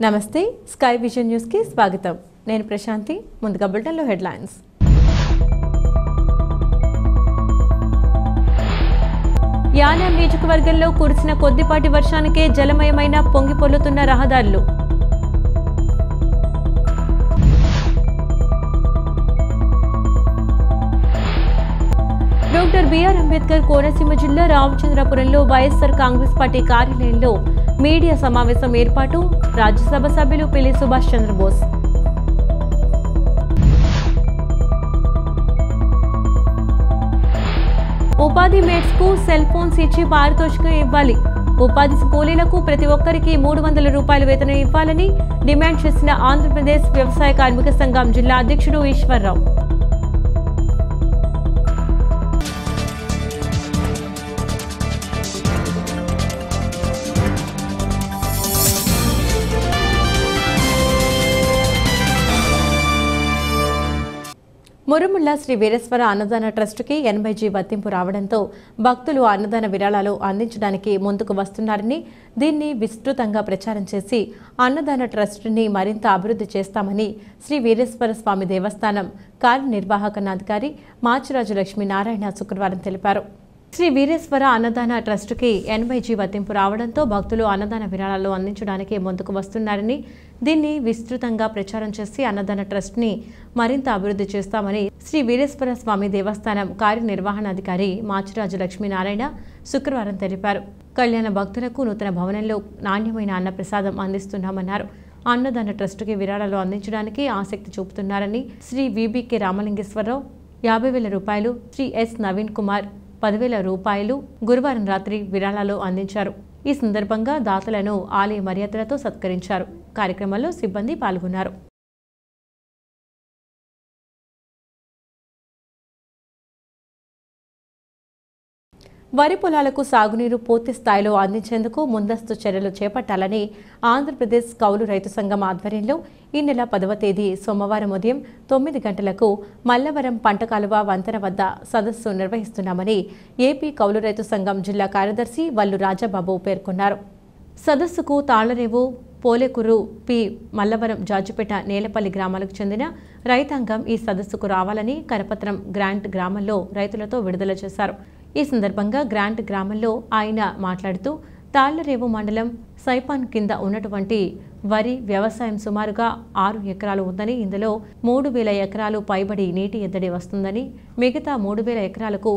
నమస్తే sky vision news కి స్వాగతం నేను ప్రశాంతి ముందుగా బులెటిన్ లో హెడ్లైన్స్ యానం నియోజకవర్గంలో కురిసిన కొద్దిపాటి వర్షానికే జలమయమైన పొంగిపొర్లుతున్న రహదారులు డాక్టర్ బిఆర్ అంబేద్కర్ కోనసీమ జిల్లా రామచంద్రపురంలో వైఎస్ఆర్ కాంగ్రెస్ పార్టీ కార్యాలయంలో మీడియా సమావేశం ఏర్పాటు రాజ్యసభ సభ్యులు పిల్లి సుభాష్ చంద్రబోస్ ఉపాధి మేట్స్ కు సెల్ ఫోన్స్ ఇచ్చి పారితోషికం ఇవ్వాలి ఉపాధి కూలీలకు ప్రతి ఒక్కరికి 300 రూపాయల వేతనం ఇవ్వాలని డిమాండ్ చేసిన ఆంధ్రప్రదేశ్ వ్యవసాయ కార్మిక సంఘం జిల్లా అధ్యక్షుడు ఈశ్వర్రావు మురుముళ్ల శ్రీ వీరేశ్వర అన్నదాన ట్రస్టుకి 80G వర్తింపు రావడంతో భక్తులు అన్నదాన విరాళాలు అందించడానికి ముందుకు వస్తున్నారని దీన్ని విస్తృతంగా ప్రచారం చేసి అన్నదాన ట్రస్టుని మరింత అభివృద్ధి చేస్తామని శ్రీ వీరేశ్వర స్వామి దేవస్థానం కార్యనిర్వాహకనాధికారి మాచిరాజు లక్ష్మీనారాయణ శుక్రవారం తెలిపారు. శ్రీ వీరేశ్వర అన్నదాన ట్రస్టుకి 80G వర్తింపు రావడంతో భక్తులు అన్నదాన విరాళాలు అందించడానికి ముందుకు వస్తున్నారని దీన్ని విస్తృతంగా ప్రచారం చేసి అన్నదాన ట్రస్ట్ని మరింత అభివృద్ధి చేస్తామని శ్రీ వీరేశ్వర స్వామి దేవస్థానం కార్యనిర్వహణాధికారి మాచిరాజు లక్ష్మీనారాయణ శుక్రవారం తెలిపారు. కళ్యాణ భక్తులకు నూతన భవనంలో నాణ్యమైన అన్నప్రసాదం అందిస్తున్నామన్నారు. అన్నదాన ట్రస్టుకి విరాళాలు అందించడానికి ఆసక్తి చూపుతున్నారని శ్రీ విబికే రామలింగేశ్వరరావు 50,000 రూపాయలు, శ్రీ ఎస్ నవీన్ కుమార్ 10,000 రూపాయలు గురువారం రాత్రి విరాళాలు అందించారు. ఈ సందర్భంగా దాతలను ఆలయ మర్యాదలతో సత్కరించారు. కార్యక్రమంలో సిబ్బంది పాల్గొన్నారు. వరి పొలాలకు సాగునీరు పూర్తి స్థాయిలో అందించేందుకు ముందస్తు చర్యలు చేపట్టాలని ఆంధ్రప్రదేశ్ కౌలు రైతు సంఘం ఆధ్వర్యంలో ఈ నెల 10వ తేదీ సోమవారం ఉదయం 9 గంటలకు మల్లవరం పంటకాలువ వంతెన వద్ద సదస్సు నిర్వహిస్తున్నామని ఏపీ కౌలు రైతు సంఘం జిల్లా కార్యదర్శి వల్లు రాజాబాబు పేర్కొన్నారు. సదస్సుకు తాళ్లరేవు, పోలేకూరు, పి మల్లవరం, జాజిపేట, నేలపల్లి గ్రామాలకు చెందిన రైతాంగం ఈ సదస్సుకు రావాలని కరపత్రం గ్రాంట్ గ్రామంలో రైతులతో విడుదల చేశారు. ఈ సందర్భంగా గ్రాంట్ గ్రామంలో ఆయన మాట్లాడుతూ తాళ్లరేవు మండలం సైపాన్ కింద ఉన్నటువంటి వరి వ్యవసాయం సుమారుగా 6 ఎకరాలు ఉందని, ఇందులో 3,000 ఎకరాలు పైబడి నీటి ఎద్దడి వస్తుందని, మిగతా 3,000 ఎకరాలకు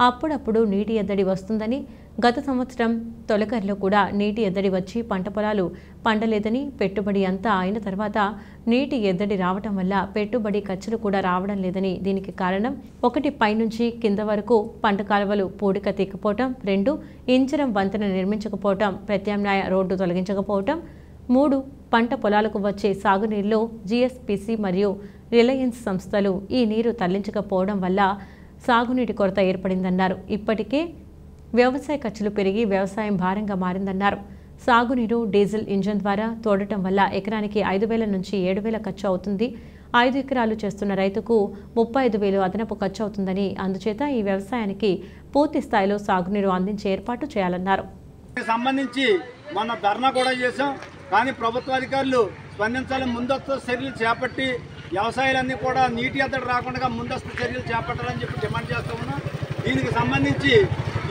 అప్పుడప్పుడు నీటి ఎద్దడి వస్తుందని, గత సంవత్సరం తొలకరిలో కూడా నీటి ఎద్దడి వచ్చి పంట పొలాలు పండలేదని, పెట్టుబడి అంతా అయిన తర్వాత నీటి ఎద్దడి రావటం వల్ల పెట్టుబడి ఖర్చులు కూడా రావడం లేదని, దీనికి కారణం 1 పైనుంచి కింద వరకు పంట కాలువలు పూడిక తీకపోవటం, 2 ఇంజరం వంతెన నిర్మించకపోవటం, ప్రత్యామ్నాయ రోడ్డు తొలగించకపోవటం, 3 పంట పొలాలకు వచ్చే సాగునీరులో జిఎస్పిసి మరియు రిలయన్స్ సంస్థలు ఈ నీరు తరలించకపోవడం వల్ల సాగునీటి కొరత ఏర్పడిందన్నారు. ఇప్పటికే వ్యవసాయ ఖర్చులు పెరిగి వ్యవసాయం భారంగా మారిందన్నారు. సాగునీరు డీజిల్ ఇంజన్ ద్వారా తోడటం వల్ల ఎకరానికి 5,000 నుంచి 7,000 ఖర్చు అవుతుంది. 5 ఎకరాలు చేస్తున్న రైతుకు 35,000 అదనపు ఖర్చు అవుతుందని, అందుచేత ఈ వ్యవసాయానికి పూర్తి స్థాయిలో సాగునీరు అందించే ఏర్పాటు చేయాలన్నారు. సంబంధించి మన ధర్నా కూడా చేశాం, కానీ ప్రభుత్వ అధికారులు స్పందించాలి, ముందస్తు చర్యలు చేపట్టి వ్యవసాయాలన్నీ కూడా నీటి ఎద్దడి రాకుండా ముందస్తు చర్యలు చేపట్టాలని చెప్పి డిమాండ్ చేస్తూ ఉన్నాం. దీనికి సంబంధించి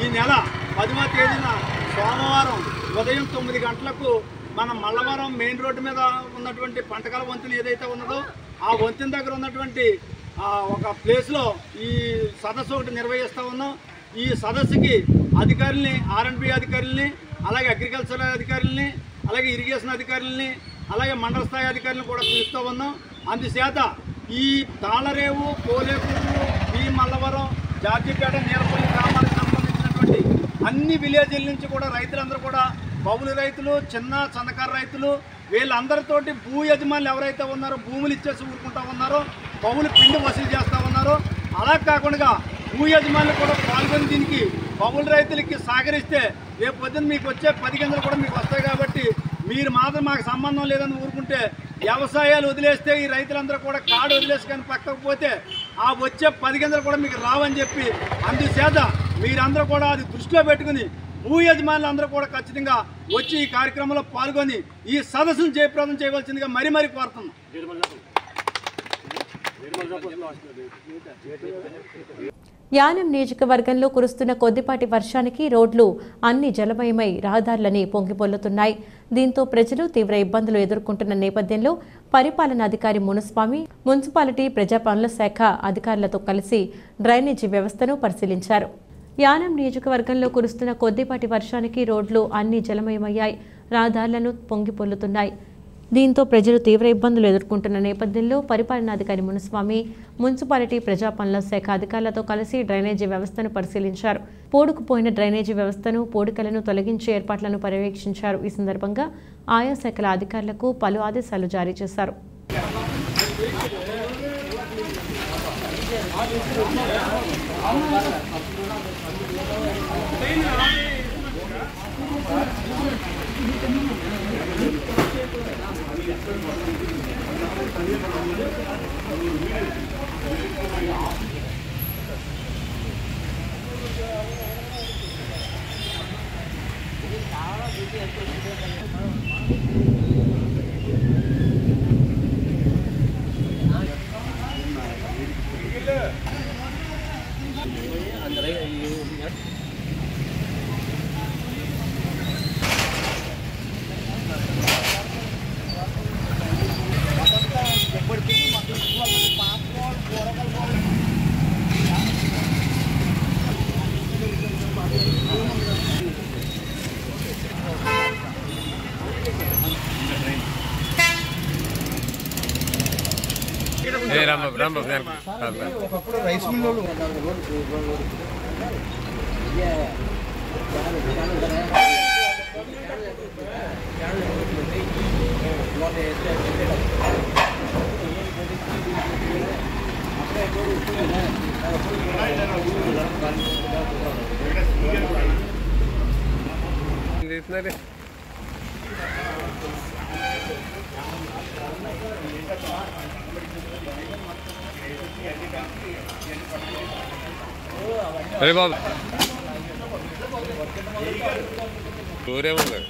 ఈ నెల 10వ తేదీన సోమవారం ఉదయం 9 గంటలకు మన మల్లవరం మెయిన్ రోడ్డు మీద ఉన్నటువంటి పంటకాల వంతెన ఏదైతే ఉన్నదో ఆ వంతెన దగ్గర ఉన్నటువంటి ఒక ప్లేస్లో ఈ సదస్సు ఒకటి నిర్వహిస్తూ ఉన్నాం. ఈ సదస్సుకి అధికారుల్ని, R&B అధికారుల్ని, అలాగే అగ్రికల్చర్ అధికారుల్ని, అలాగే ఇరిగేషన్ అధికారుల్ని, అలాగే మండల స్థాయి అధికారులను కూడా పిలుస్తూ ఉన్నాం. అందుచేత ఈ తాళ్లరేవు, పోలేకూరు, ఈ మల్లవరం, జార్జిపేట, నేలపల్లి గ్రామాలకు సంబంధించినటువంటి అన్ని విలేజ్ల నుంచి కూడా రైతులందరూ కూడా కౌలు రైతులు, చిన్న సన్నకారు రైతులు, వీళ్ళందరితోటి భూ యజమానులు ఎవరైతే ఉన్నారో భూములు ఇచ్చేసి ఊరుకుంటా ఉన్నారో, కౌలు పిండి వసూలు చేస్తూ ఉన్నారో, అలా కాకుండా భూ యజమానులు కూడా పాల్గొని దీనికి కౌలు రైతులకి సహకరిస్తే రేపు పొద్దున్న మీకు వచ్చే 10 గింజలు కూడా మీకు వస్తాయి. కాబట్టి మీరు మాత్రం మాకు సంబంధం లేదని ఊరుకుంటే వ్యవసాయాలు వదిలేస్తే ఈ రైతులందరూ కూడా కాడు వదిలేసి కానీ పక్కకు పోతే ఆ వచ్చే 10 గింజలు కూడా మీకు రావని చెప్పి, అందుచేత మీరందరూ కూడా అది దృష్టిలో పెట్టుకుని భూ యజమానులందరూ కూడా ఖచ్చితంగా వచ్చి ఈ కార్యక్రమంలో పాల్గొని ఈ సదస్సును జయప్రదం చేయవలసిందిగా మరీ కోరుతున్నాం. యానం నియోజకవర్గంలో కురుస్తున్న కొద్దిపాటి వర్షానికి రోడ్లు అన్ని జలమయమై రహదారులని పొంగిపొల్లుతున్నాయి. దీంతో ప్రజలు తీవ్ర ఇబ్బందులు ఎదుర్కొంటున్న నేపథ్యంలో పరిపాలనాధికారి మునుస్వామి మున్సిపాలిటీ ప్రజా పనుల శాఖ అధికారులతో కలిసి డ్రైనేజీ వ్యవస్థను పరిశీలించారు. యానం నియోజకవర్గంలో కురుస్తున్న కొద్దిపాటి వర్షానికి రోడ్లు అన్ని జలమయమయ్యాయి, రహదారులను పొంగిపొల్లుతున్నాయి. దీంతో ప్రజలు తీవ్ర ఇబ్బందులు ఎదుర్కొంటున్న నేపథ్యంలో పరిపాలనాధికారి మునుస్వామి మున్సిపాలిటీ ప్రజా పనుల శాఖ అధికారులతో కలిసి డ్రైనేజీ వ్యవస్థను పరిశీలించారు. పూడుకుపోయిన డ్రైనేజీ వ్యవస్థను, పూడికలను తొలగించే ఏర్పాట్లను పర్యవేక్షించారు. ఈ సందర్భంగా ఆయా శాఖల అధికారులకు పలు ఆదేశాలు జారీ చేశారు. ఒకప్పుడు రైస్ మిల్లు अरे बाबा दूरे हो गए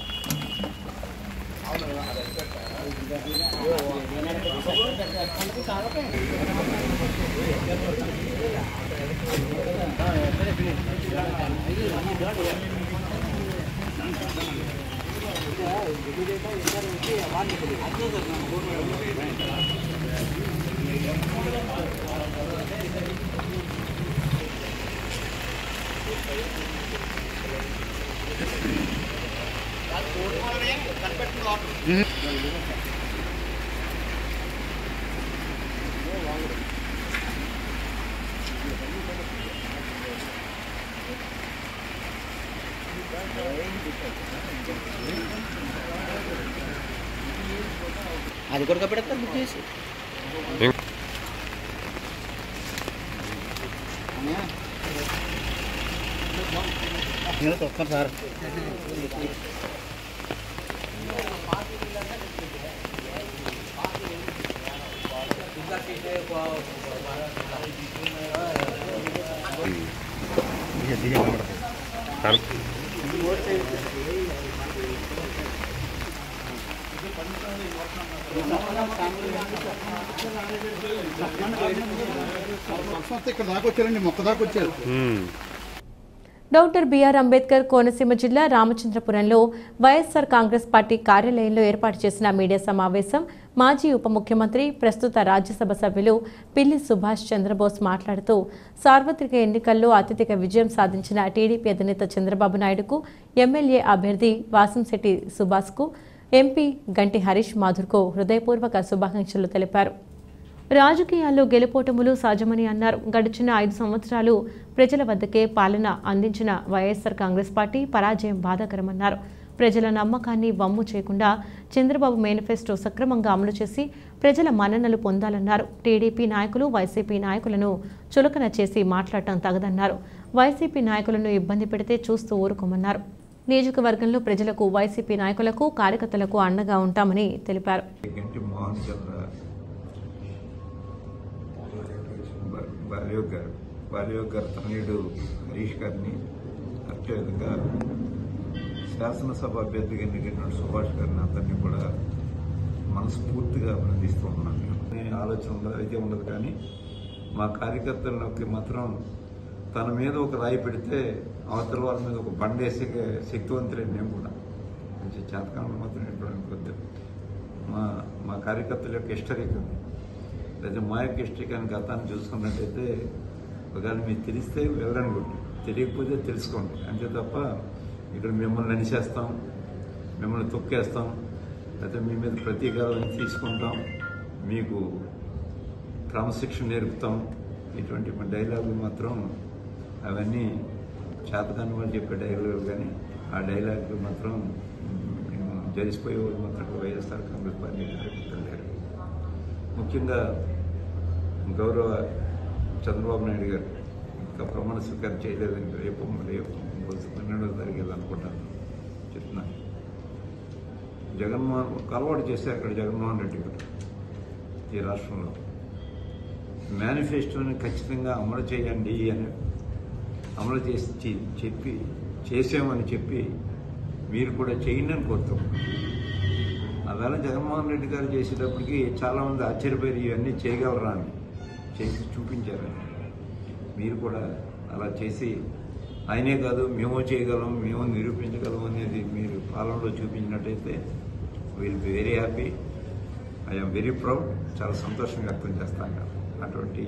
అది కూడా పెడతారు బుక్ చేసి వస్తాను సార్. ఇక్కడ దాకా వచ్చారండి, మొక్క దాకా వచ్చారు. డాక్టర్ బిఆర్ అంబేద్కర్ కోనసీమ జిల్లా రామచంద్రపురంలో వైఎస్ఆర్ కాంగ్రెస్ పార్టీ కార్యాలయంలో ఏర్పాటు చేసిన మీడియా సమావేశం మాజీ ఉప ముఖ్యమంత్రి ప్రస్తుత రాజ్యసభ సభ్యులు పిల్లి సుభాష్ చంద్రబోస్ మాట్లాడుతూ సార్వత్రిక ఎన్నికల్లో అత్యధిక విజయం సాధించిన టీడీపీ అధినేత చంద్రబాబు నాయుడుకు, ఎమ్మెల్యే అభ్యర్థి వాసంశెట్టి సుభాష్కు, ఎంపీ గంటి హరీష్ మాథుర్కు హృదయపూర్వక శుభాకాంక్షలు తెలిపారు. రాజకీయాల్లో గెలుపోటములు సహజమని అన్నారు. గడిచిన 5 సంవత్సరాలు ప్రజల వద్దకే పాలన అందించిన వైఎస్ఆర్ కాంగ్రెస్ పార్టీ పరాజయం బాధాకరమన్నారు. ప్రజల నమ్మకాన్ని వమ్ము చేయకుండా చంద్రబాబు మేనిఫెస్టో సక్రమంగా అమలు చేసి ప్రజల మన్ననలు పొందాలన్నారు. టీడీపీ నాయకులు వైసీపీ నాయకులను చులకన చేసి మాట్లాడటం తగదన్నారు. వైసీపీ నాయకులను ఇబ్బంది పెడితే చూస్తూ ఊరుకోమన్నారు. నియోజకవర్గంలో ప్రజలకు, వైసీపీ నాయకులకు, కార్యకర్తలకు అండగా ఉంటామని తెలిపారు. బాలయోగ్ గారు తనయుడు హరీష్ గారిని అదేవిధంగా శాసనసభ అభ్యర్థిగా ఎన్నికైనటువంటి సుభాష్ గారిని అందరినీ కూడా మనస్ఫూర్తిగా అభినందిస్తూ ఉన్నాను. నేను ఆలోచన ఉండదు, అయితే ఉండదు, కానీ మా కార్యకర్తలకి మాత్రం తన మీద ఒక రాయి పెడితే అవతల వాళ్ళ మీద ఒక బండేసే శక్తివంతులైన నేను కూడా కొంచెం చేతకాలంలో మాత్రం అనుకోద్దు. మా కార్యకర్తల యొక్క హిస్టరీకం లేదా మా యొక్క హిస్టరీకాన్ని గతాన్ని చూసుకున్నట్టయితే ఒకవేళ మీకు తెలిస్తే వెళ్ళండి, కొట్టి తెలియకపోతే తెలుసుకోండి అంతే తప్ప ఇక్కడ మిమ్మల్ని అనిసేస్తాం, మిమ్మల్ని తొక్కేస్తాం, లేకపోతే మీ మీద ప్రతీకారం తీసుకుంటాం, మీకు క్రమశిక్షణ నేర్పుతాం, ఇటువంటి డైలాగులు మాత్రం అవన్నీ చేతకాని వాళ్ళు చెప్పే డైలాగులు. కానీ ఆ డైలాగులు మాత్రం జరిసిపోయేవాళ్ళు మాత్రం వైఎస్ఆర్ కాంగ్రెస్ పార్టీ కార్యకర్తలు లేరు. ముఖ్యంగా గౌరవ చంద్రబాబు నాయుడు గారు ఇంకా ప్రమాణ స్వీకారం చేయలేదండి. రేపు 12వ తారీఖు అనుకుంటాను చెప్తున్నాను. జగన్మోహన్ అలవాటు చేశారు అక్కడ జగన్మోహన్ రెడ్డి గారు ఈ రాష్ట్రంలో మేనిఫెస్టోని ఖచ్చితంగా అమలు చేయండి అని అమలు చేసామని చెప్పి మీరు కూడా చేయండి అని కోరుతాం. అలా జగన్మోహన్ రెడ్డి గారు చేసేటప్పటికి చాలామంది ఆశ్చర్యపోయి ఇవన్నీ చేయగలరా అని చేసి చూపించారని. మీరు కూడా అలా చేసి ఆయనే కాదు మేము చేయగలం, మేము నిరూపించగలం అనేది మీరు పాలనలో చూపించినట్టయితే will be very happy. I'm very proud. చాలా సంతోషంగా వ్యక్తం చేస్తాను. అటువంటి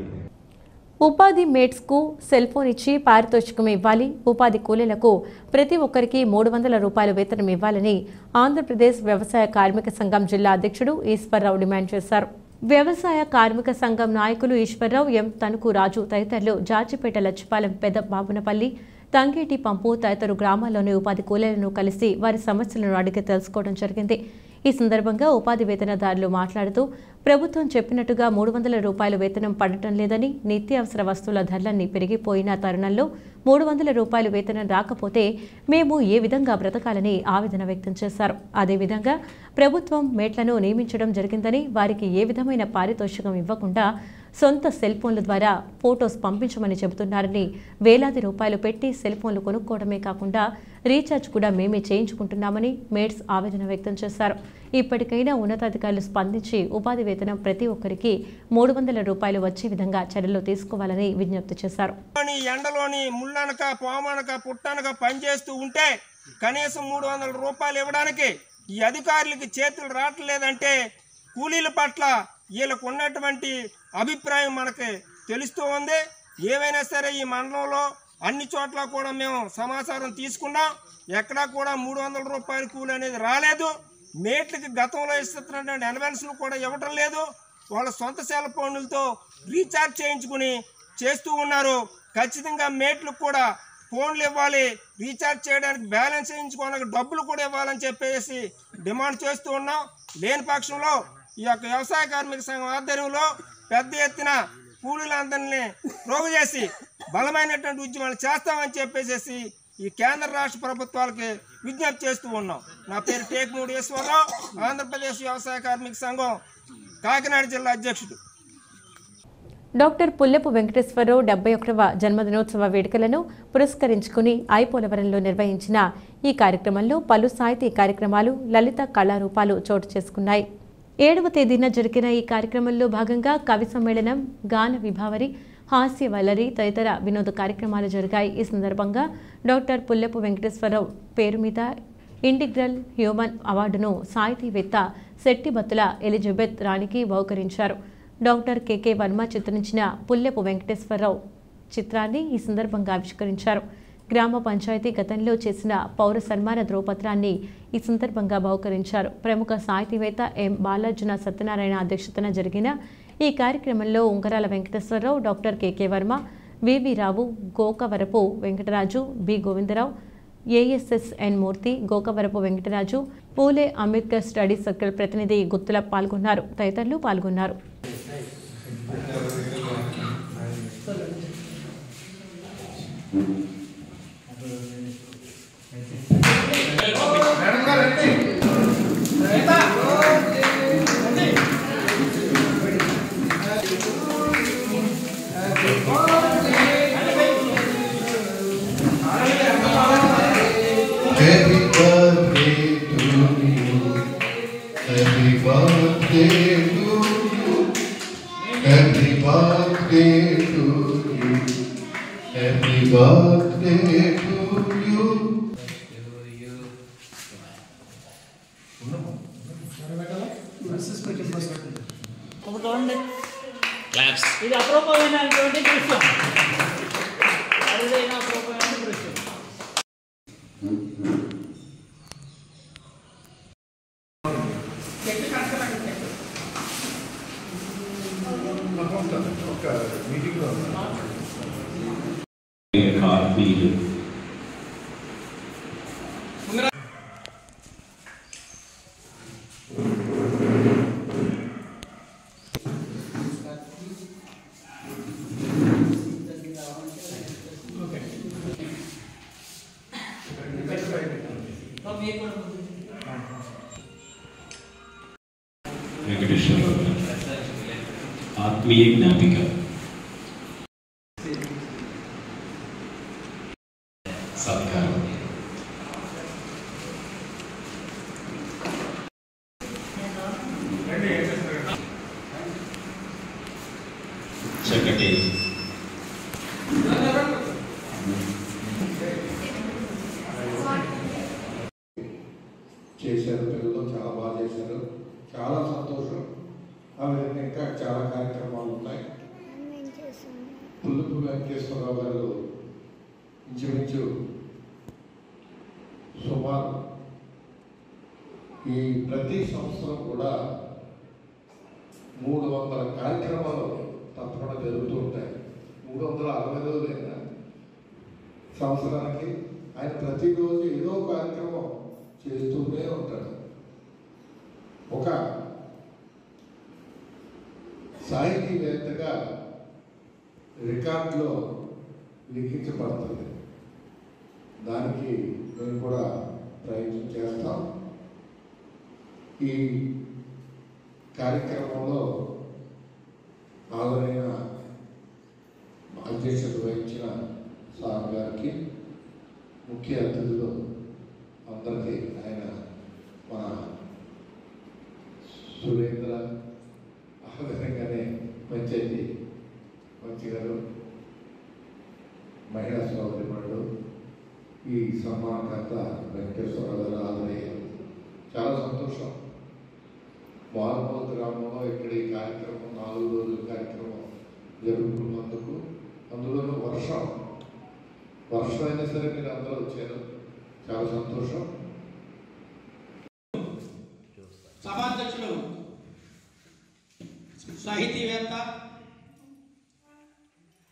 ఉపాధి మేట్స్కు సెల్ ఫోన్ ఇచ్చి పారితోషికం ఇవ్వాలి, ఉపాధి కూలీలకు ప్రతి ఒక్కరికి 300 రూపాయల వేతనం ఇవ్వాలని ఆంధ్రప్రదేశ్ వ్యవసాయ కార్మిక సంఘం జిల్లా అధ్యక్షుడు ఈశ్వర్రావు డిమాండ్ చేశారు. వ్యవసాయ కార్మిక సంఘం నాయకులు ఈశ్వర్రావు, ఎం తణుకు రాజు తదితరులు జాజిపేట, లచ్చిపాలెం, పెద్ద బాబునపల్లి, తంగేటి పంపు తదితర గ్రామాల్లోని ఉపాధి కూలీలను కలిసి వారి సమస్యలను అడిగి తెలుసుకోవడం జరిగింది. ఈ సందర్భంగా ఉపాధి వేతనదారులు మాట్లాడుతూ ప్రభుత్వం చెప్పినట్టుగా 300 రూపాయల వేతనం పడటం లేదని, నిత్యావసర వస్తువుల ధరలన్నీ పెరిగిపోయిన తరుణంలో 300 రూపాయల వేతనం రాకపోతే మేము ఏ విధంగా బ్రతకాలని ఆవేదన వ్యక్తం చేశారు. అదేవిధంగా ప్రభుత్వం మేట్లను నియమించడం జరిగిందని, వారికి ఏ విధమైన పారితోషికం ఇవ్వకుండా సొంత సెల్ ఫోన్ల ద్వారా ఫోటోస్ పంపించమని చెబుతున్నారని, వేలాది రూపాయలు పెట్టి సెల్ ఫోన్లు కొనుక్కోవడమే కాకుండా రీఛార్జ్ కూడా మేమే చేయించుకుంటున్నామని మేట్స్ ఆవేదన వ్యక్తం చేశారు. ఇప్పటికైనా ఉన్నతాధికారులు స్పందించి ఉపాధి వేతనం ప్రతి ఒక్కరికి 300 రూపాయలు వచ్చే విధంగా చర్యలు తీసుకోవాలని విజ్ఞప్తి చేశారు. ఎండలోని ముళ్ళనక, పామనక, పుట్టనక పనిచేస్తూ ఉంటే కనీసం 300 రూపాయలు ఇవ్వడానికి ఈ అధికారులకి చేతులు రావట్లేదంటే కూలీల పట్ల వీళ్ళకు ఉన్నటువంటి అభిప్రాయం మనకి తెలుస్తూ ఉంది. ఏవైనా సరే ఈ మండలంలో అన్ని చోట్ల కూడా మేము సమాచారం తీసుకున్నాం. ఎక్కడా కూడా 300 రూపాయల కూలి అనేది రాలేదు. మేట్లకి గతంలో ఇస్తున్నటువంటి అలవెన్స్లు కూడా ఇవ్వటం లేదు. వాళ్ళ సొంత సెల్ ఫోన్లతో రీఛార్జ్ చేయించుకుని చేస్తూ ఉన్నారు. ఖచ్చితంగా మేట్లకు కూడా ఫోన్లు ఇవ్వాలి, రీఛార్జ్ చేయడానికి బ్యాలెన్స్ చేయించుకోవడానికి డబ్బులు కూడా ఇవ్వాలని చెప్పేసి డిమాండ్ చేస్తూ ఉన్నాం. లేని పక్షంలో ఈ యొక్క వ్యవసాయ కార్మిక సంఘం ఆధ్వర్యంలో పెద్ద ఎత్తున కూలీలందరినీ ప్రోగు చేసి బలమైనటువంటి ఉద్యమాలు చేస్తామని చెప్పేసి ఈ కేంద్ర రాష్ట్ర ప్రభుత్వాలకి విజ్ఞప్తి చేస్తూ ఉన్నాం. నా పేరు టేకుమూడి ఈశ్వరరావు, ఆంధ్రప్రదేశ్ వ్యవసాయ కార్మిక సంఘం కాకినాడ జిల్లా అధ్యక్షుడు. డాక్టర్ పుల్లెపు వెంకటేశ్వరరావు 71వ జన్మదినోత్సవ వేడుకలను పురస్కరించుకుని ఐపోలవరంలో నిర్వహించిన ఈ కార్యక్రమంలో పలు సాహితీ కార్యక్రమాలు, లలిత కళారూపాలు చోటు చేసుకున్నాయి. 7వ తేదీన జరిగిన ఈ కార్యక్రమంలో భాగంగా కవి సమ్మేళనం, గాన విభావరి, హాస్య వల్లరి తదితర వినోద కార్యక్రమాలు జరిగాయి. ఈ సందర్భంగా డాక్టర్ పుల్లెపు వెంకటేశ్వరరావు పేరు మీద ఇంటిగ్రల్ హ్యూమన్ అవార్డును సాహితీవేత్త శెట్టిబత్తుల ఎలిజబెత్ రాణికి బహుకరించారు. డాక్టర్ కెకే వర్మ చిత్రించిన పుల్లెపు వెంకటేశ్వరరావు చిత్రాన్ని ఈ సందర్భంగా ఆవిష్కరించారు. గ్రామ పంచాయతీ గతంలో చేసిన పౌర సన్మాన ధ్రువపత్రాన్ని ఈ సందర్భంగా బహుకరించారు. ప్రముఖ సాహితీవేత్త ఎం బాలార్జున సత్యనారాయణ అధ్యక్షతన జరిగిన ఈ కార్యక్రమంలో ఉంగరాల వెంకటేశ్వరరావు, డాక్టర్ కెకే వర్మ, వివి రావు, గోకవరపు వెంకటరాజు, బి గోవిందరావు, ఏఎస్ఎస్ఎన్ మూర్తి, గోకవరపు వెంకటరాజు, పూలే అంబేద్కర్ స్టడీ సర్కిల్ ప్రతినిధి గుత్తుల పాల్గొన్నారు. తదితరులు పాల్గొన్నారు. Happy birthday. Happy birthday to you. Happy birthday to you. Claps. ఇది అపరూపమైనటువంటి దృశ్యం. అరుదైన అపరూపమైన దృశ్యం. ఆత్మీయ జ్ఞాపిక. సత్కారం. చక్కటి చేశారు. పిల్లలు చాలా బాగా చేశారు. చాలా సంతోషం. ఆ విధంగా ఇంకా చాలా కార్యక్రమాలు ఉన్నాయి. పుల్లపు వెంకటేశ్వరరావు గారు ఇంచుమించు సుమారు ఈ ప్రతి సంవత్సరం కూడా 300 కార్యక్రమాలు తప్పకుండా జరుగుతూ ఉంటాయి. 360 రోజులైనా సంవత్సరానికి ఆయన ప్రతిరోజు ఏదో కార్యక్రమం చేస్తూనే ఉంటాడు. ఒక సాహితీవేత్తగా రికార్డులో లిఖించబడుతుంది. దానికి మేము కూడా ప్రయత్నం చేస్తాం. ఈ కార్యక్రమంలో ఆదరైన అధ్యక్షత వహించిన సార్ గారికి, ముఖ్య అతిథులు అందరికీ, ఆయన మన సురేంద్ర, ఆ విధంగానే పంచాయతీ మంచి గారు, మహిళా సోదరిమణులు, ఈ సన్మానకర్త వెంకటేశ్వరరావు గారు ఆదరయ్యారు. చాలా సంతోషం. మారుమూల గ్రామంలో ఇక్కడ ఈ కార్యక్రమం 4 రోజుల కార్యక్రమం జరుపుకున్నందుకు, అందులోనూ వర్షం అయినా సరే మీరు అందరూ వచ్చారు. చాలా సంతోషం. సభాధ్యక్షులు సాహితీవేత్త,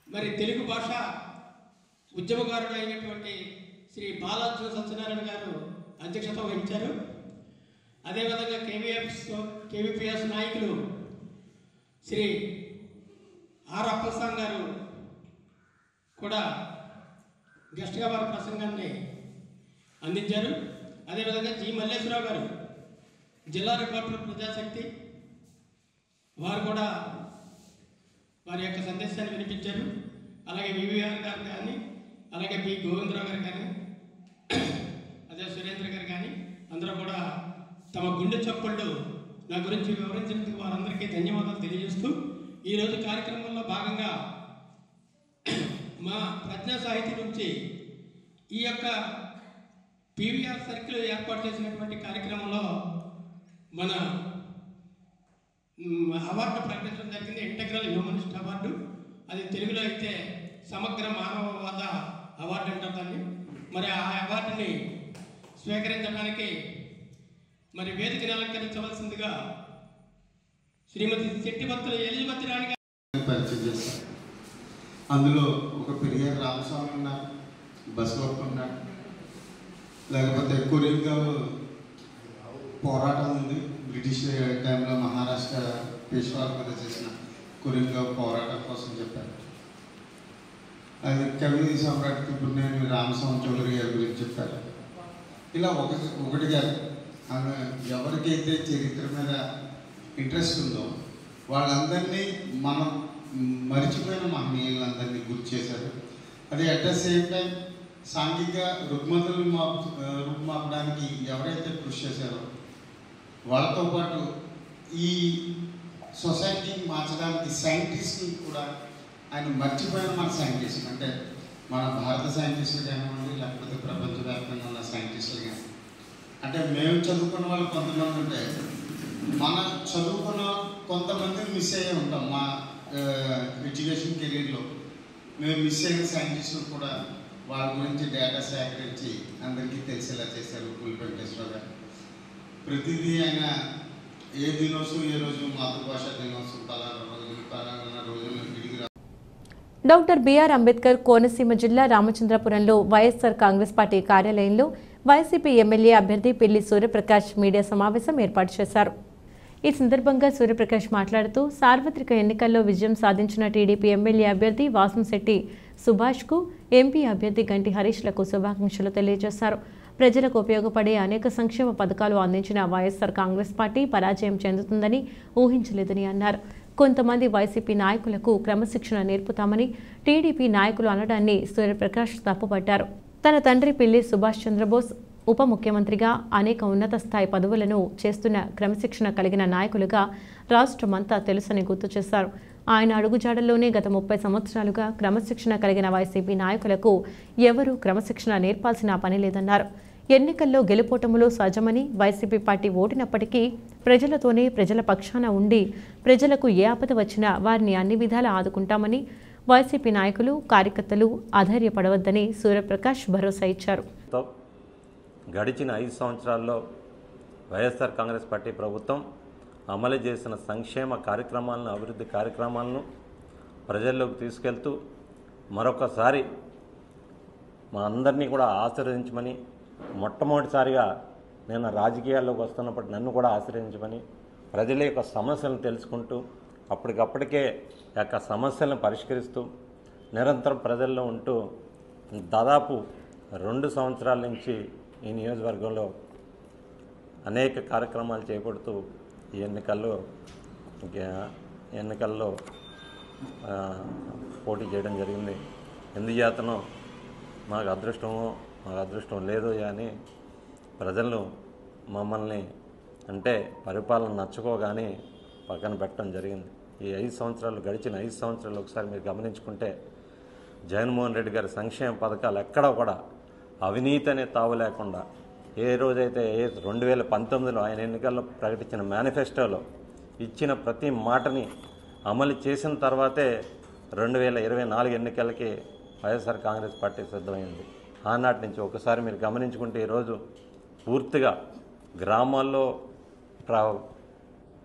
మరి తెలుగు భాష ఉద్యమకారుడు అయినటువంటి శ్రీ బాలాజీ సత్యనారాయణ గారు అధ్యక్షత వహించారు. అదేవిధంగా కేవీపీఎస్ నాయకులు శ్రీ ఆర్ అప్పస్వామి గారు కూడా గెస్ట్గా వారి ప్రసంగాన్ని అందించారు. అదేవిధంగా జి మల్లేశ్వరరావు గారు, జిల్లా రిపోర్టర్ ప్రజాశక్తి, వారు కూడా వారి యొక్క సందేశాన్ని వినిపించారు. అలాగే వివిఆర్ గారు కానీ, అలాగే బి గోవిందరావు గారు కానీ, అదే సురేంద్ర గారు కానీ, అందరూ కూడా తమ గుండె చప్పుళ్ళు నా గురించి వివరించినందుకు వారందరికీ ధన్యవాదాలు తెలియజేస్తూ, ఈరోజు కార్యక్రమంలో భాగంగా మా ప్రజ్ఞా సాహితీ నుంచి ఈ యొక్క పీవీఆర్ సర్కిల్ ఏర్పాటు చేసినటువంటి కార్యక్రమంలో మన అవార్డు ప్రకటించడం జరిగింది. Integral humanist award. అది తెలుగులో అయితే సమగ్ర మానవవాద అవార్డు అంటారు దాన్ని. మరి ఆ అవార్డుని స్వీకరించడానికి మరి వేదికను అలంకరించవలసిందిగా శ్రీమతి శెట్టిభత్తుల ఎలిజబెత్ రాణి గారు పరిచయం చేస్తాం. అందులో ఒక పెరియార్ రామస్వామి ఉన్నారు, బసవప్ప ఉన్నారు, లేకపోతే కొరియన్గా పోరాటం ఉంది. బ్రిటిష్ టైంలో మహారాష్ట్ర పేష్వాల మీద చేసిన కొరియన్గా పోరాటం కోసం చెప్పారు. అది కవి సమ్రాట్ పుణ్యాన్ని రామస్వామి చౌదరి గారి గురించి చెప్పారు. ఇలా ఒకటిగా ఆమె ఎవరికైతే చరిత్ర మీద ఇంట్రెస్ట్ ఉందో వాళ్ళందరినీ మనం మరిచిపోయిన మహనీయులందరినీ గుర్తు చేశారు. అది అట్ ద సేమ్ టైం సాంఘిక రుగ్మతలు రూపుమాపడానికి ఎవరైతే కృషి చేశారో వాళ్ళతో పాటు ఈ సొసైటీని మార్చడానికి సైంటిస్టులు కూడా ఆయన మర్చిపోయిన మన సైంటిస్టులు, అంటే మన భారత సైంటిస్టులు కానివ్వండి, లేకపోతే ప్రపంచవ్యాప్తంగా ఉన్న సైంటిస్టులు కానీ, అంటే మేము చదువుకున్న వాళ్ళు కొంతమంది ఉంటే మనం చదువుకున్న కొంతమందిని మిస్ అయ్యే ఉంటాం. మా ఎడ్యుకేషన్ కెరీర్లో మేము మిస్ అయిన సైంటిస్టులు కూడా వాళ్ళ గురించి డేటా సేకరించి అందరికీ తెలిసేలా చేశారు కూలి వెంకటేశ్వర గారు. ప్రతిదీ ఆయన ఏ దినోత్సవం ఏ రోజు మాతృభాష దినోత్సవం పలానా రోజుల్లో విడిగి డాక్టర్ బిఆర్ అంబేద్కర్ కోనసీమ జిల్లా రామచంద్రపురంలో వైఎస్ఆర్ కాంగ్రెస్ పార్టీ కార్యాలయంలో వైసీపీ ఎమ్మెల్యే అభ్యర్థి పిల్లి సూర్యప్రకాష్ మీడియా సమావేశం ఏర్పాటు చేశారు. ఈ సందర్భంగా సూర్యప్రకాష్ మాట్లాడుతూ సార్వత్రిక ఎన్నికల్లో విజయం సాధించిన టీడీపీ ఎమ్మెల్యే అభ్యర్థి వాసంశెట్టి సుభాష్కు, ఎంపీ అభ్యర్థి గంటి హరీష్లకు శుభాకాంక్షలు తెలియజేశారు. ప్రజలకు ఉపయోగపడే అనేక సంక్షేమ పథకాలు అందించిన వైఎస్ఆర్ కాంగ్రెస్ పార్టీ పరాజయం చెందుతుందని ఊహించలేదని అన్నారు. కొంతమంది వైసీపీ నాయకులకు క్రమశిక్షణ నేర్పుతామని టీడీపీ నాయకులు అనడాన్ని సూర్యప్రకాష్ తప్పుపట్టారు. తన తండ్రి పిల్లి సుభాష్ చంద్రబోస్ ఉప ముఖ్యమంత్రిగా అనేక ఉన్నత స్థాయి పదవులను చేస్తున్న క్రమశిక్షణ కలిగిన నాయకులుగా రాష్ట్రమంతా తెలుసని గుర్తు చేశారు. ఆయన అడుగుజాడల్లోనే గత 30 సంవత్సరాలుగా క్రమశిక్షణ కలిగిన వైసీపీ నాయకులకు ఎవరూ క్రమశిక్షణ నేర్పాల్సిన పని లేదన్నారు. ఎన్నికల్లో గెలుపోటములు సహజమని, వైసీపీ పార్టీ ఓటినప్పటికీ ప్రజలతోనే ప్రజల పక్షాన ఉండి ప్రజలకు ఏ ఆపద వచ్చినా వారిని అన్ని విధాలా ఆదుకుంటామని వైసీపీ నాయకులు, కార్యకర్తలు అధైర్యపడవద్దని సూర్యప్రకాష్ భరోసా ఇచ్చారు. గడిచిన 5 సంవత్సరాల్లో వైఎస్ఆర్ కాంగ్రెస్ పార్టీ ప్రభుత్వం అమలు చేసిన సంక్షేమ కార్యక్రమాలను, అభివృద్ధి కార్యక్రమాలను ప్రజల్లోకి తీసుకెళ్తూ మరొకసారి మా అందరినీ కూడా ఆశీర్వదించమని, మొట్టమొదటిసారిగా నేను రాజకీయాల్లోకి వస్తున్నప్పుడు నన్ను కూడా ఆశీర్వదించమని, ప్రజల యొక్క సమస్యలను తెలుసుకుంటూ అప్పటికప్పటికే యొక్క సమస్యలను పరిష్కరిస్తూ నిరంతరం ప్రజల్లో ఉంటూ దాదాపు 2 సంవత్సరాల నుంచి ఈ నియోజకవర్గంలో అనేక కార్యక్రమాలు చేపడుతూ ఈ ఎన్నికల్లో పోటీ చేయడం జరిగింది. ఎందుచేతనో మాకు అదృష్టం లేదు అని ప్రజలు మమ్మల్ని అంటే పరిపాలన నచ్చుకోగానే పక్కన పెట్టడం జరిగింది. ఈ 5 సంవత్సరాలు, గడిచిన 5 సంవత్సరాలు ఒకసారి మీరు గమనించుకుంటే జగన్మోహన్ రెడ్డి గారి సంక్షేమ పథకాలు ఎక్కడా కూడా అవినీతి అనే తావు లేకుండా, ఏ రోజైతే 2019లో ఆయన ఎన్నికల్లో ప్రకటించిన మేనిఫెస్టోలో ఇచ్చిన ప్రతి మాటని అమలు చేసిన తర్వాతే 2024 ఎన్నికలకి వైఎస్ఆర్ కాంగ్రెస్ పార్టీ సిద్ధమైంది. ఆనాటి నుంచి ఒకసారి మీరు గమనించుకుంటే ఈరోజు పూర్తిగా గ్రామాల్లో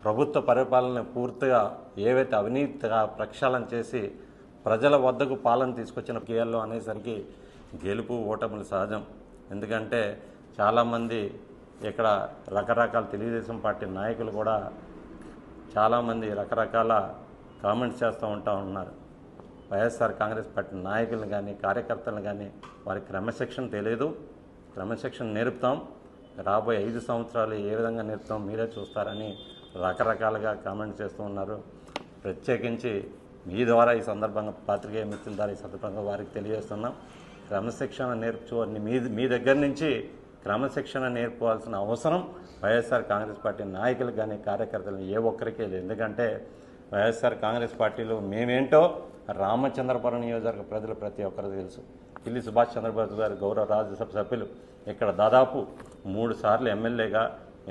ప్రభుత్వ పరిపాలన పూర్తిగా ఏవైతే అవినీతిగా ప్రక్షాళన చేసి ప్రజల వద్దకు పాలన తీసుకొచ్చిన కేయాల్లో అనేసరికి గెలుపు ఓటములు సహజం. ఎందుకంటే చాలామంది ఇక్కడ రకరకాల తెలుగుదేశం పార్టీ నాయకులు కూడా చాలామంది రకరకాల కామెంట్స్ చేస్తూ ఉన్నారు. వైఎస్ఆర్ కాంగ్రెస్ పార్టీ నాయకులను కానీ, కార్యకర్తలను కానీ వారికి క్రమశిక్షణ తెలియదు. క్రమశిక్షణ నేర్పుతాం, రాబోయే 5 సంవత్సరాలు ఏ విధంగా నేర్పుతాం మీరే చూస్తారని రకరకాలుగా కామెంట్స్ చేస్తూ ఉన్నారు. ప్రత్యేకించి మీ ద్వారా ఈ సందర్భంగా పాత్రికేయ మిత్రుల ద్వారా ఈ సందర్భంగా వారికి తెలియజేస్తున్నాం, క్రమశిక్షణ మీ దగ్గర నుంచి క్రమశిక్షణ నేర్పుకోవాల్సిన అవసరం వైఎస్ఆర్ కాంగ్రెస్ పార్టీ నాయకులు కానీ, కార్యకర్తలు ఏ ఒక్కరికే లేదు. ఎందుకంటే వైఎస్ఆర్ కాంగ్రెస్ పార్టీలో మేమేంటో రామచంద్రపురం నియోజకవర్గ ప్రజలు ప్రతి ఒక్కరికి తెలుసు. పిల్లి సుభాష్ చంద్రబోస్ గారు గౌరవ రాజ్యసభ సభ్యులు, ఇక్కడ దాదాపు 3 సార్లు ఎమ్మెల్యేగా,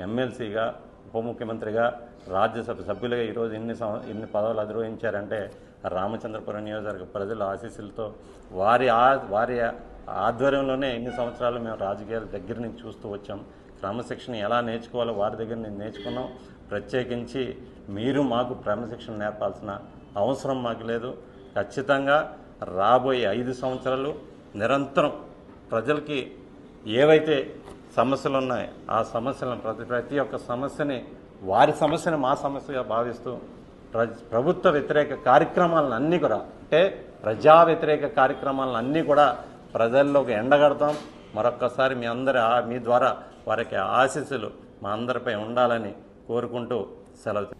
ఎమ్మెల్సీగా, ఉప ముఖ్యమంత్రిగా, రాజ్యసభ సభ్యులుగా ఈరోజు ఇన్ని పదవులు అధిరోహించారంటే రామచంద్రపురం నియోజకవర్గ ప్రజల ఆశీస్సులతో వారి ఆధ్వర్యంలోనే ఇన్ని సంవత్సరాలు మేము రాజకీయాల దగ్గర నుంచి చూస్తూ వచ్చాం. క్రమశిక్షణ ఎలా నేర్చుకోవాలో వారి దగ్గర నుంచి నేర్చుకున్నాం. ప్రత్యేకించి మీరు మాకు క్రమశిక్షణ నేర్పాల్సిన అవసరం మాకు లేదు. ఖచ్చితంగా రాబోయే 5 సంవత్సరాలు నిరంతరం ప్రజలకి ఏవైతే సమస్యలు ఉన్నాయో ఆ సమస్యలను ప్రతి ఒక్క సమస్యని వారి సమస్యని మా సమస్యగా భావిస్తూ ప్రభుత్వ వ్యతిరేక కార్యక్రమాలను అన్నీ కూడా, అంటే ప్రజా వ్యతిరేక కార్యక్రమాలను అన్నీ కూడా ప్రజల్లోకి ఎండగడతాం. మరొక్కసారి మీ ద్వారా వారికి ఆశీస్సులు మా అందరిపై ఉండాలని కోరుకుంటూ సెలవు.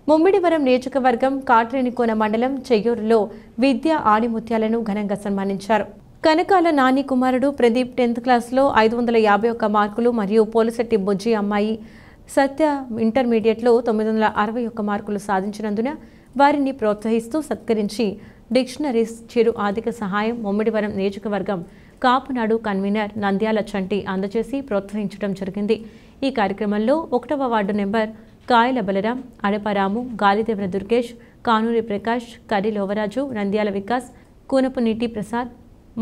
ముమ్మిడివరం నియోజకవర్గం కాట్రేనికోన మండలం చెయ్యూరులో విద్యా ఆణిముత్యాలను ఘనంగా సన్మానించారు. కనకాల నాని కుమారుడు ప్రదీప్ 10th క్లాస్లో 551 మార్కులు మరియు పోలిశెట్టి బుజ్జి అమ్మాయి సత్య ఇంటర్మీడియట్లో 961 మార్కులు సాధించినందున వారిని ప్రోత్సహిస్తూ సత్కరించి డిక్షనరీస్ చిరు ఆర్థిక సహాయం ముమ్మిడివరం నియోజకవర్గం కాపునాడు కన్వీనర్ నంద్యాల చంటి అందజేసి ప్రోత్సహించడం జరిగింది. ఈ కార్యక్రమంలో 1వ వార్డు నెంబర్ కాయల బలరాం, అడపరాము, గాలిదేవర దుర్గేష్, కానూరి ప్రకాష్, కడి లోవరాజు, నంద్యాల వికాస్, కూనపు నీటి ప్రసాద్,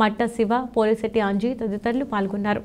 మట్ట శివ, పోలిశెట్టి అంజీ తదితరులు పాల్గొన్నారు.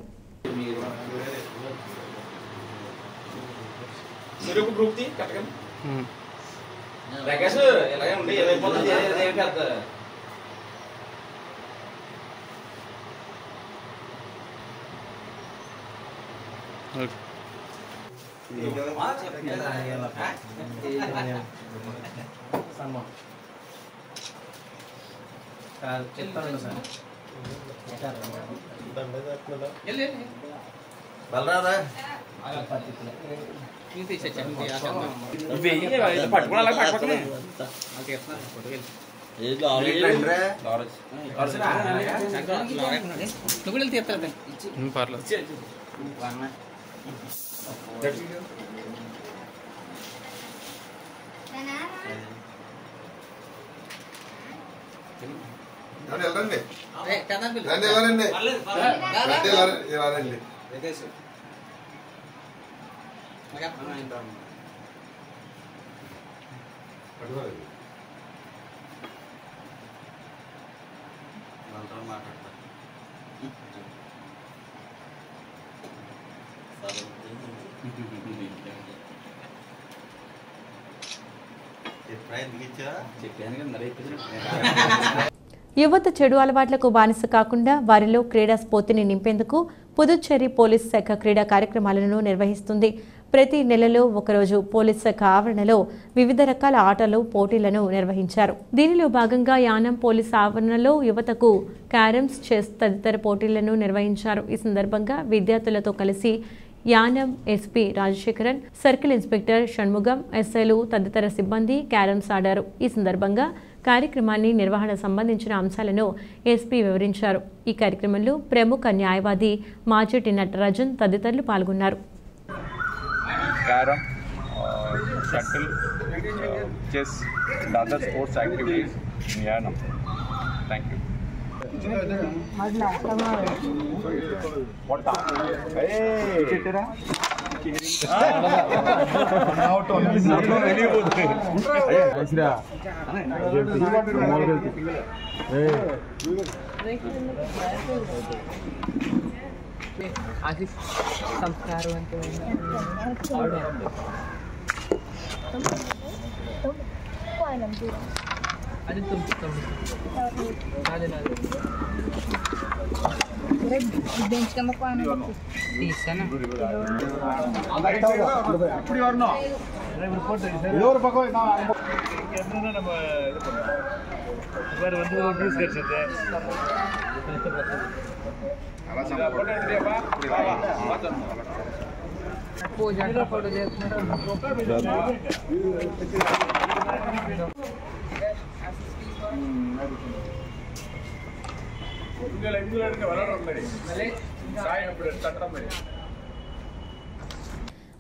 యువత చెడు అలవాట్లకు బానిస కాకుండా వారిలో క్రీడా స్ఫూర్తిని నింపేందుకు పుదుచ్చేరి పోలీస్ శాఖ క్రీడా కార్యక్రమాలను నిర్వహిస్తుంది. ప్రతి నెలలో ఒకరోజు పోలీస్ శాఖ ఆవరణలో వివిధ రకాల ఆటలు పోటీలను నిర్వహించారు. దీనిలో భాగంగా యానం పోలీస్ ఆవరణలో యువతకు క్యారమ్స్, చెస్ తదితర పోటీలను నిర్వహించారు. ఈ సందర్భంగా విద్యార్థులతో కలిసి Yanam SP Rajasekharan, circle inspector Shanmugam, ఎస్ఐలు తదితర సిబ్బంది క్యారమ్స్ ఆడారు. ఈ సందర్భంగా కార్యక్రమాన్ని నిర్వహణ సంబంధించిన అంశాలను ఎస్పీ వివరించారు. ఈ కార్యక్రమంలో ప్రముఖ న్యాయవాది మాచెట్టి నటరాజన్ తదితరులు పాల్గొన్నారు. Carom, shuttle, chess, and other sports activities in Yanam. Thank you. What time? Hey!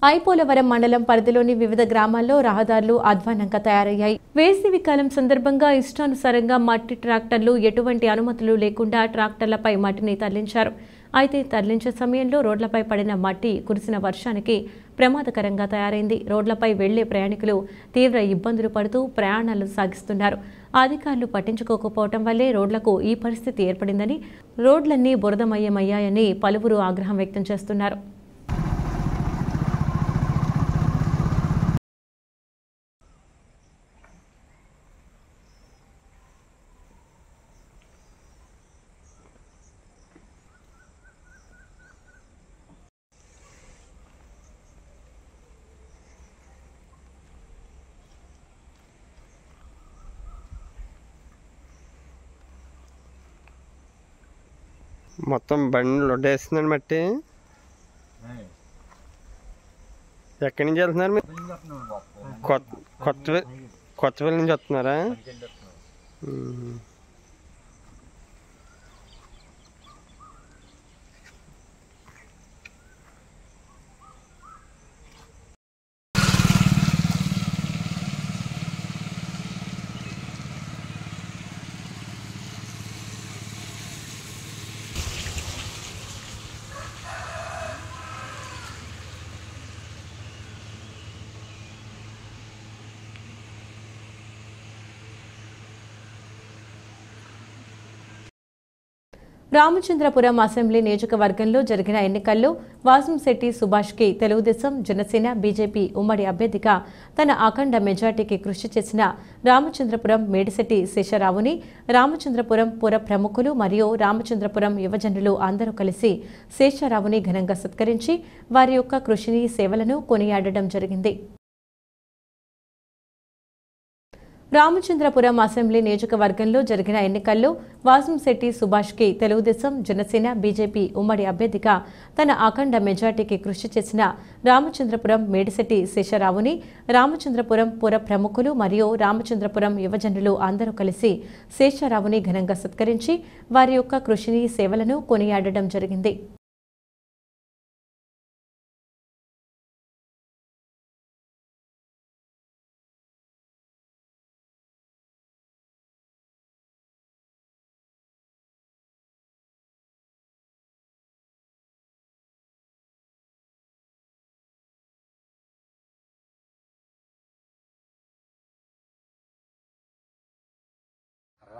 I. Polavaram మండలం పరిధిలోని వివిధ గ్రామాల్లో రహదారులు అధ్వానంగా తయారయ్యాయి. వేసవి కాలం సందర్భంగా ఇష్టానుసారంగా మట్టి ట్రాక్టర్లు ఎటువంటి అనుమతులు లేకుండా ట్రాక్టర్లపై మట్టిని తరలించారు. అయితే తరలించే సమయంలో రోడ్లపై పడిన మట్టి కురిసిన వర్షానికి ప్రమాదకరంగా తయారైంది. రోడ్లపై వెళ్లే ప్రయాణికులు తీవ్ర ఇబ్బందులు పడుతూ ప్రయాణాలు సాగిస్తున్నారు. అధికారులు పట్టించుకోకపోవడం వల్లే రోడ్లకు ఈ పరిస్థితి ఏర్పడిందని, రోడ్లన్నీ బురదమయమయ్యాయని పలువురు ఆగ్రహం వ్యక్తం చేస్తున్నారు. మొత్తం బండి లొడ్డేస్తుందండి మట్టి. ఎక్కడి నుంచి వెళ్తున్నారు మీరు? కొత్తపల్లి నుంచి వస్తున్నారా? రామచంద్రపురం అసెంబ్లీ నియోజకవర్గంలో జరిగిన ఎన్నికల్లో వాసంశెట్టి సుభాష్కి తెలుగుదేశం, జనసేన, బీజేపీ ఉమ్మడి అభ్యర్థిగా తన అఖండ మెజార్టీకి కృషి చేసిన రామచంద్రపురం మేడిశెట్టి శేషరావుని రామచంద్రపురం పుర ప్రముఖులు మరియు రామచంద్రపురం యువజనులు అందరూ కలిసి శేషరావుని ఘనంగా సత్కరించి వారి యొక్క కృషిని, సేవలను కొనియాడడం జరిగింది. రామచంద్రపురం అసెంబ్లీ నియోజకవర్గంలో జరిగిన ఎన్నికల్లో వాసంశెట్టి సుభాష్కి తెలుగుదేశం, జనసేన, బీజేపీ ఉమ్మడి అభ్యర్థిగా తన అఖండ మెజార్టీకి కృషి చేసిన రామచంద్రపురం మేడిశెట్టి శేషరావుని రామచంద్రపురం పుర ప్రముఖులు మరియు రామచంద్రపురం యువజనులు అందరూ కలిసి శేషరావుని ఘనంగా సత్కరించి వారి యొక్క కృషిని, సేవలను కొనియాడడం జరిగింది.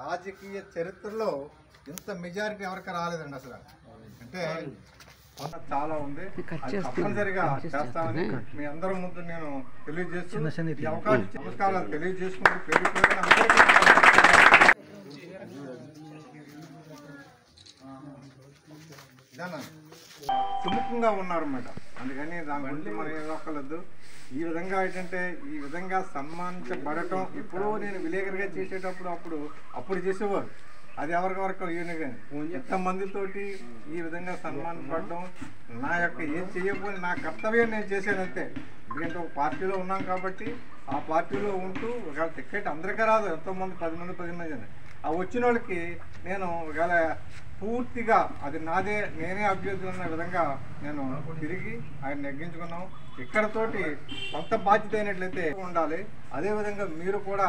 రాజకీయ చరిత్రలో ఇంత మెజారిటీ ఎవరికి రాలేదండి అసలు. అంటే చాలా ఉంది, తప్పనిసరిగా చేస్తామని మీ అందరి ముందు నేను తెలియజేస్తూ ఈ అవకాశం నమస్కారాలు తెలియజేసుకుంటూ పేరు సుముఖంగా ఉన్నారన్నమాట. అందుకని దాని గురించి మనం ఏం ఒక్కలేదు. ఈ విధంగా ఏంటంటే ఈ విధంగా సన్మానించబడటం ఎప్పుడో నేను విలేకరుగా చేసేటప్పుడు అప్పుడు చేసేవారు. అది ఎవరికెవరికి ఈయన కానీ ఎంతమందితోటి ఈ విధంగా సన్మానించబడటం నా యొక్క ఏం చేయకపోతే నా కర్తవ్యం నేను చేశానంతే. ఎందుకంటే ఒక పార్టీలో ఉన్నాం కాబట్టి ఆ పార్టీలో ఉంటూ ఒకవేళ టికెట్ అందరికీ రాదు, ఎంతోమంది 10 మంది 10 మంది అని ఆ వచ్చిన వాళ్ళకి నేను ఒకవేళ పూర్తిగా అది నాదే, నేనే అభ్యర్థి ఉన్న విధంగా నేను తిరిగి ఆయన నెగ్గించుకున్నాం. ఇక్కడతోటి కొంత బాధ్యత అయినట్లయితే ఉండాలి. అదేవిధంగా మీరు కూడా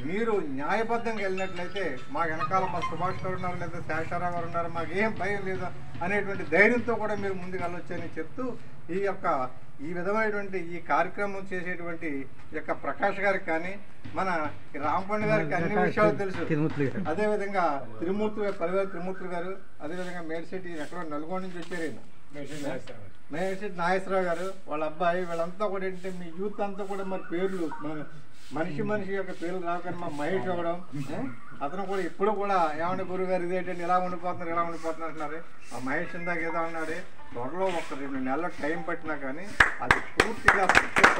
మీరు న్యాయబద్ధంగా వెళ్ళినట్లయితే మా వెనకాల మా సుభాష్ గారు ఉన్నారు, లేదా శేషారావు గారు ఉన్నారు, మాకు ఏం భయం లేదు అనేటువంటి ధైర్యంతో కూడా మీరు ముందుకు వెళ్ళొచ్చని చెప్తూ ఈ విధమైనటువంటి ఈ కార్యక్రమం చేసేటువంటి యొక్క ప్రకాష్ గారికి కానీ మన రాంపండు గారికి అన్ని విషయాలు తెలుసు. అదేవిధంగా పరివేల త్రిమూర్తులు గారు, అదేవిధంగా మేడిశెట్టి ఎక్కడో నల్గొండ నుంచి వచ్చారు మేడిశెట్టి నాగేశ్వరరావు గారు, వాళ్ళ అబ్బాయి, వీళ్ళంతా కూడా ఏంటంటే మీ యూత్ అంతా కూడా మరి పేర్లు మనిషి యొక్క పేర్లు రాకని మా మహేష్ అవ్వడం, అతను కూడా ఇప్పుడు కూడా ఏమన్నా గురువు గారు ఇదేంటంటే ఇలా ఉండిపోతున్నారు అంటున్నారు. ఆ మహేష్ ఇందాక ఏదో అన్నాడు, త్వరలో 1-2 నెలల టైం పట్టినా కానీ అది పూర్తిగా సక్సెస్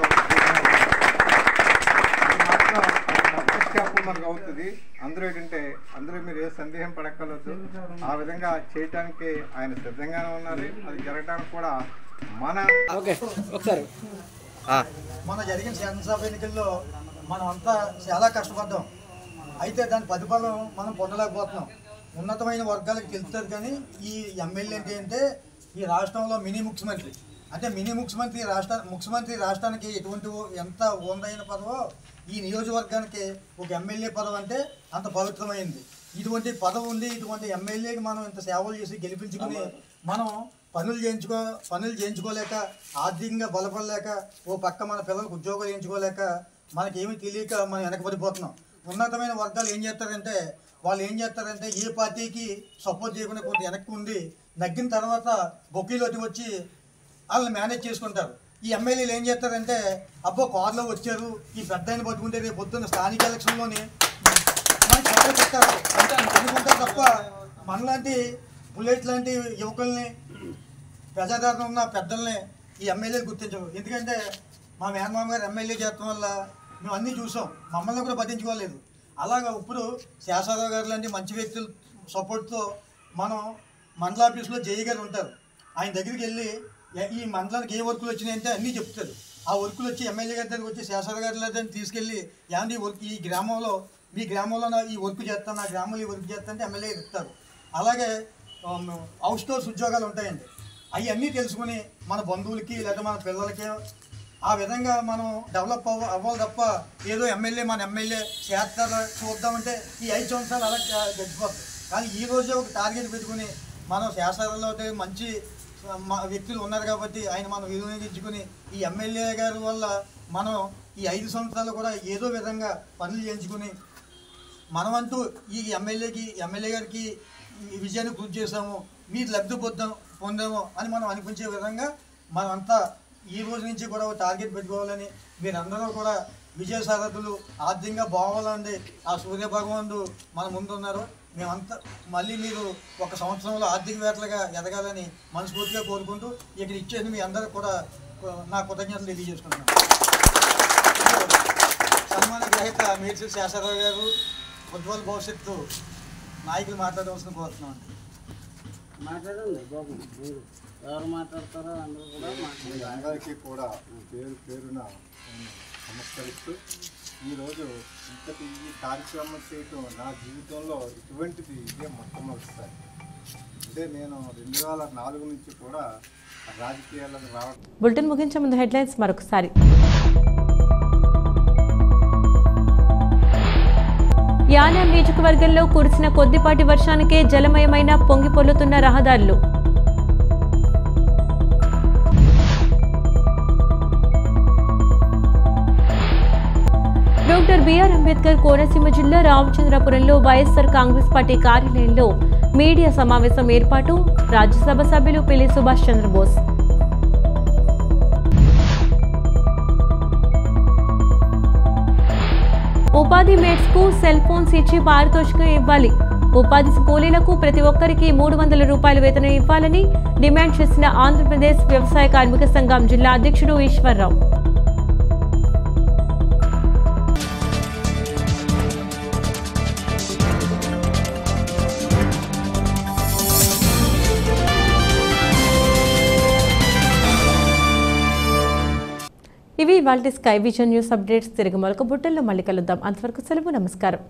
మనకు అవుతుంది. అందరూ ఏంటంటే అందులో మీరు ఏ సందేహం పడక్కర్లేదు. ఆ విధంగా చేయటానికి ఆయన సిద్ధంగానే ఉన్నారు. అది జరగడానికి కూడా మన జరిగిన శాసనసభ ఎన్నికల్లో మనం అంతా చాలా కష్టపడ్డాం. అయితే దాని ప్రతిఫలం మనం పొందలేకపోతున్నాం. ఉన్నతమైన వర్గాలకు తెలుస్తుంది. కానీ ఈ ఎమ్మెల్యే అంటే ఈ రాష్ట్రంలో మినీ ముఖ్యమంత్రి, అంటే మినీ ముఖ్యమంత్రి రాష్ట్రానికి ఎంత ఉందైన పదవో ఈ నియోజకవర్గానికి ఒక ఎమ్మెల్యే పదవి అంటే అంత పవిత్రమైంది. ఇటువంటి పదవి ఉంది, ఇటువంటి ఎమ్మెల్యేకి మనం ఇంత సేవలు చేసి గెలిపించుకుని మనం పనులు చేయించుకోలేక, ఆర్థికంగా బలపడలేక, ఓ పక్క మన పిల్లలకు ఉద్యోగాలు చేయించుకోలేక, మనకేమీ తెలియక మనం వెనకబడిపోతున్నాం. ఉన్నతమైన వర్గాలు ఏం చేస్తారంటే ఏ పార్టీకి సపోర్ట్ చేయకుండా కొంత వెనక్కి ఉంది, నగ్గిన తర్వాత బొక్కీలోకి వచ్చి వాళ్ళని మేనేజ్ చేసుకుంటారు. ఈ ఎమ్మెల్యేలు ఏం చేస్తారంటే అబ్బో కార్లో వచ్చారు, ఈ పెద్ద ఆయన పట్టుకుంటే రేపు పొద్దున్న స్థానిక ఎలక్షన్లోని మనకి సపోర్ట్ చేస్తారు అంటే అనుకుంటారు తప్ప మనలాంటి బుల్లెట్ లాంటి యువకుల్ని, ప్రజాదరణ ఉన్న పెద్దల్ని ఈ ఎమ్మెల్యేలు గుర్తించవు. ఎందుకంటే మా మేనమామ గారు ఎమ్మెల్యే చేయడం వల్ల మేము అన్నీ చూసాం, మమ్మల్ని కూడా పట్టించుకోలేదు. అలాగా ఇప్పుడు శేషారావు గారు లాంటి మంచి వ్యక్తుల సపోర్ట్తో మనం మండల ఆఫీస్లో జేఈ గారు ఉంటారు. ఆయన దగ్గరికి వెళ్ళి ఈ మండలానికి ఏ వర్కులు వచ్చినాయంటే అన్నీ చెప్తారు. ఆ వర్కులు వచ్చి ఎమ్మెల్యే గారి దగ్గరికి వచ్చి శేషారావు గారి దగ్గర తీసుకెళ్ళి ఏమంటే ఈ వర్క్ ఈ గ్రామంలో మీ గ్రామంలో ఈ వర్క్ చేస్తాను, నా గ్రామంలో ఈ వర్క్ చేస్తాను అంటే ఎమ్మెల్యే ఇస్తారు. అలాగే హౌస్ స్టోర్స్ ఉద్యోగాలు ఉంటాయండి, అవన్నీ తెలుసుకుని మన బంధువులకి లేదా మన పిల్లలకి ఆ విధంగా మనం డెవలప్ అవ్వాలి తప్ప ఏదో మన ఎమ్మెల్యే చేస్తారు చూద్దామంటే ఈ 5 సంవత్సరాలు అలా గడిచిపోతుంది. కానీ ఈ రోజే ఒక టార్గెట్ పెట్టుకుని మనం శాసనలో మంచి వ్యక్తులు ఉన్నారు కాబట్టి ఆయన మనం వినియోగించుకుని ఈ ఎమ్మెల్యే గారి వల్ల మనం ఈ 5 సంవత్సరాలు కూడా ఏదో విధంగా పనులు చేయించుకుని మనమంటూ ఈ ఎమ్మెల్యే గారికి విజయాన్ని కృషి చేసాము, మీరు లబ్ధి పొందాము అని మనం అనిపించే విధంగా మనమంతా ఈ రోజు నుంచి కూడా టార్గెట్ పెట్టుకోవాలని, మీరందరూ కూడా విజయ సారథులు ఆర్థికంగా బాగోవాలండి. ఆ సూర్య భగవానుడు మన ముందున్నారు. మేమంతా మళ్ళీ మీరు ఒక సంవత్సరంలో ఆర్థికవేత్తలుగా ఎదగాలని మనస్ఫూర్తిగా కోరుకుంటూ ఇక్కడ ఇచ్చేది మీ అందరూ కూడా నా కృతజ్ఞతలు తెలియజేసుకుంటున్నాను. సన్మాన గ్రహీత మేడ్చల్ శేషారావు గారు, ఉజ్వల భవిష్యత్తు నాయకులు మాట్లాడవలసిన కోరుతున్నాం. మాట్లాడండి బాబు, మీరు ఎవరు మాట్లాడతారో అందరూ కూడా మాట్లాడారు. అందరికీ కూడా పేరు పేరున నమస్కరిస్తూ ఈరోజు ఇంతటి ఈ కార్యక్రమం చేయటం నా జీవితంలో ఇటువంటిది ఇదే మొట్టమొదటిసారి. అంటే నేను 2004 నుంచి కూడా రాజకీయాలకు రావడం. బులెటిన్ ముగించే ముందు హెడ్లైన్స్ మరొకసారి. యానాం నియోజకవర్గంలో కురిసిన కొద్దిపాటి వర్షానికే జలమయమైన పొంగిపొర్లుతున్న రహదారులు. డాక్టర్ బిఆర్ అంబేద్కర్ కోనసీమ జిల్లా రామచంద్రపురంలో వైఎస్ఆర్ కాంగ్రెస్ పార్టీ కార్యాలయంలో మీడియా సమావేశం ఏర్పాటు. రాజ్యసభ సభ్యులు పిల్లి సుభాష్ చంద్రబోస్. ఉపాధి మేట్స్ కు సెల్ ఫోన్స్ ఇచ్చి పారితోషికం ఇవ్వాలి. ఉపాధి కూలీలకు ప్రతి ఒక్కరికి 300 రూపాయల వేతనం ఇవ్వాలని డిమాండ్ చేసిన ఆంధ్రప్రదేశ్ వ్యవసాయ కార్మిక సంఘం జిల్లా అధ్యక్షుడు ఈశ్వర్రావు. ఇవి ఇవాల్టి స్కై విజన్ న్యూస్ అప్డేట్స్. తిరిగి మరొక బుట్టెల్లో మళ్ళీ కలుద్దాం. అంతవరకు సెలవు, నమస్కారం.